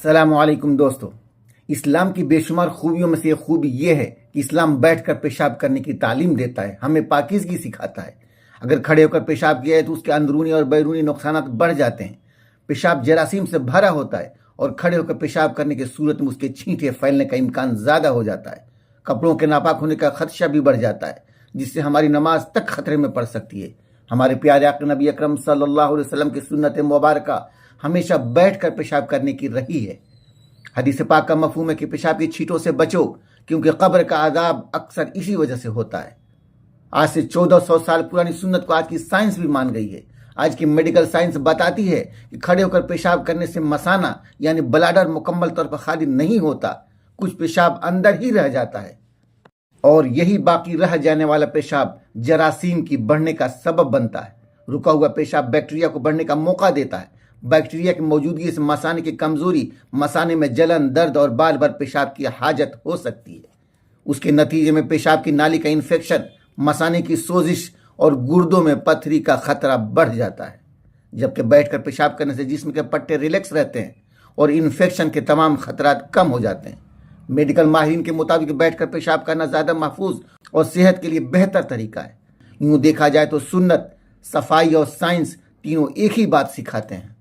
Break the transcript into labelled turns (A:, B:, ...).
A: अस्सलाम वालेकुम दोस्तों। इस्लाम की बेशुमार खूबियों में से एक खूबी ये है कि इस्लाम बैठकर पेशाब करने की तालीम देता है, हमें पाकीज़गी सिखाता है। अगर खड़े होकर पेशाब किया है तो उसके अंदरूनी और बैरूनी नुकसान बढ़ जाते हैं। पेशाब जरासीम से भरा होता है और खड़े होकर पेशाब करने की सूरत में उसके छींटे फैलने का इम्कान ज़्यादा हो जाता है। कपड़ों के नापाक होने का खदशा भी बढ़ जाता है, जिससे हमारी नमाज तक खतरे में पड़ सकती है। हमारे प्यारे आका नबी अकरम सल्लल्लाहु अलैहि वसल्लम की सुन्नत मुबारका हमेशा बैठकर पेशाब करने की रही है। हदीस पाक का मफहूम है कि पेशाब की छींटों से बचो, क्योंकि कब्र का अजाब अक्सर इसी वजह से होता है। आज से 1400 साल पुरानी सुन्नत को आज की साइंस भी मान गई है। आज की मेडिकल साइंस बताती है कि खड़े होकर पेशाब करने से मसाना यानी ब्लाडर मुकम्मल तौर पर खाली नहीं होता, कुछ पेशाब अंदर ही रह जाता है और यही बाकी रह जाने वाला पेशाब जरासीम की बढ़ने का सबब बनता है। रुका हुआ पेशाब बैक्टीरिया को बढ़ने का मौका देता है। बैक्टीरिया की मौजूदगी से मसाने की कमजोरी, मसाने में जलन, दर्द और बार बार पेशाब की हाजत हो सकती है। उसके नतीजे में पेशाब की नाली का इन्फेक्शन, मसाने की सोजिश और गुर्दों में पथरी का खतरा बढ़ जाता है। जबकि बैठकर पेशाब करने से जिस्म के पट्टे रिलैक्स रहते हैं और इन्फेक्शन के तमाम खतरात कम हो जाते हैं। मेडिकल माहिरीन के मुताबिक बैठकर पेशाब करना ज़्यादा महफूज और सेहत के लिए बेहतर तरीका है। यूँ देखा जाए तो सुन्नत, सफाई और साइंस तीनों एक ही बात सिखाते हैं।